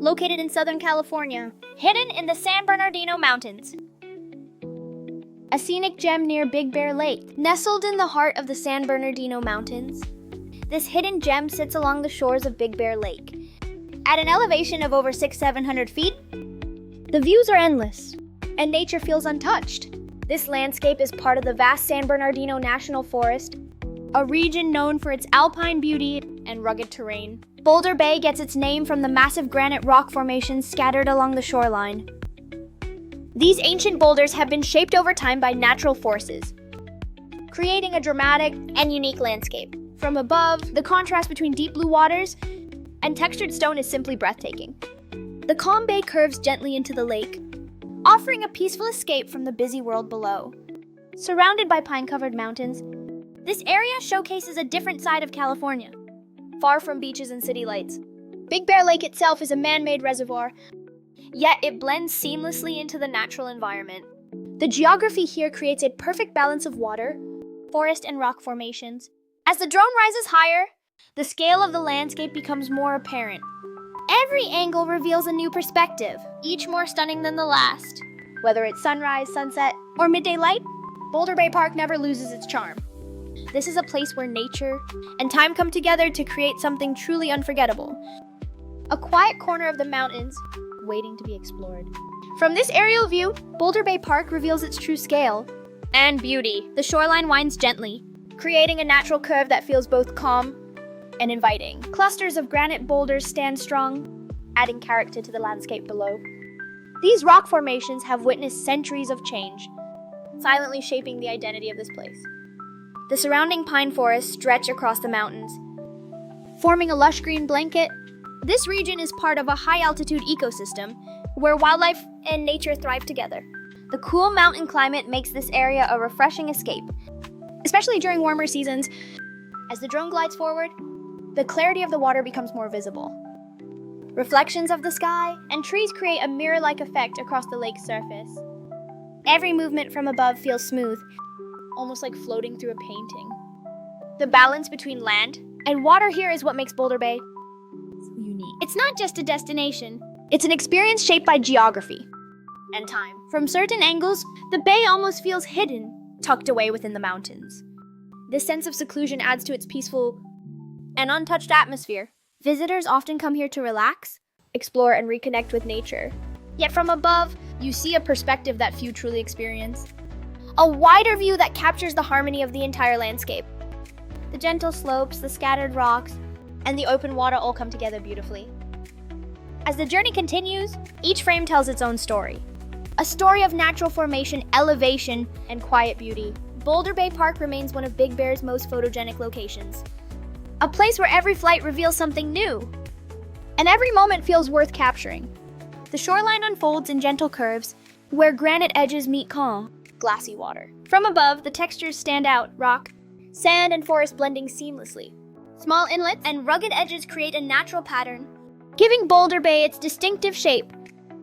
located in Southern California, hidden in the San Bernardino Mountains. A scenic gem near Big Bear Lake, nestled in the heart of the San Bernardino Mountains. This hidden gem sits along the shores of Big Bear Lake. At an elevation of over 600-700 feet, the views are endless, and nature feels untouched. This landscape is part of the vast San Bernardino National Forest, a region known for its alpine beauty and rugged terrain. Boulder Bay gets its name from the massive granite rock formations scattered along the shoreline. These ancient boulders have been shaped over time by natural forces, creating a dramatic and unique landscape. From above, the contrast between deep blue waters and textured stone is simply breathtaking. The calm bay curves gently into the lake, offering a peaceful escape from the busy world below. Surrounded by pine-covered mountains, this area showcases a different side of California, far from beaches and city lights. Big Bear Lake itself is a man-made reservoir, yet it blends seamlessly into the natural environment. The geography here creates a perfect balance of water, forest, and rock formations. As the drone rises higher, the scale of the landscape becomes more apparent. Every angle reveals a new perspective, each more stunning than the last. Whether it's sunrise, sunset, or midday light, Boulder Bay Park never loses its charm. This is a place where nature and time come together to create something truly unforgettable. A quiet corner of the mountains, waiting to be explored. From this aerial view, Boulder Bay Park reveals its true scale and beauty. The shoreline winds gently, creating a natural curve that feels both calm and inviting. Clusters of granite boulders stand strong, adding character to the landscape below. These rock formations have witnessed centuries of change, silently shaping the identity of this place. The surrounding pine forests stretch across the mountains, forming a lush green blanket. This region is part of a high-altitude ecosystem where wildlife and nature thrive together. The cool mountain climate makes this area a refreshing escape, especially during warmer seasons. As the drone glides forward, the clarity of the water becomes more visible. Reflections of the sky and trees create a mirror-like effect across the lake's surface. Every movement from above feels smooth, almost like floating through a painting. The balance between land and water here is what makes Boulder Bay unique. It's not just a destination, it's an experience shaped by geography and time. From certain angles, the bay almost feels hidden, tucked away within the mountains. This sense of seclusion adds to its peaceful and untouched atmosphere. Visitors often come here to relax, explore, and reconnect with nature. Yet from above, you see a perspective that few truly experience. A wider view that captures the harmony of the entire landscape. The gentle slopes, the scattered rocks, and the open water all come together beautifully. As the journey continues, each frame tells its own story. A story of natural formation, elevation, and quiet beauty. Boulder Bay Park remains one of Big Bear's most photogenic locations. A place where every flight reveals something new, and every moment feels worth capturing. The shoreline unfolds in gentle curves, where granite edges meet calm, glassy water. From above, the textures stand out, rock, sand, and forest blending seamlessly. Small inlets and rugged edges create a natural pattern, giving Boulder Bay its distinctive shape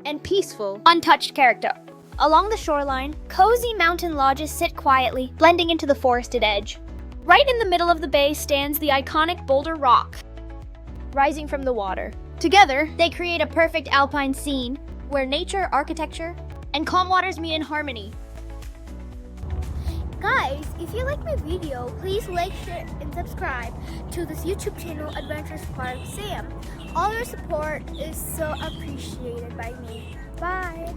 and peaceful, untouched character. Along the shoreline, cozy mountain lodges sit quietly, blending into the forested edge. Right in the middle of the bay stands the iconic Boulder Rock, rising from the water. Together, they create a perfect alpine scene where nature, architecture, and calm waters meet in harmony. Guys, if you like my video, please like, share, and subscribe to this YouTube channel, AdventureSparks-Sam. All your support is so appreciated by me. Bye!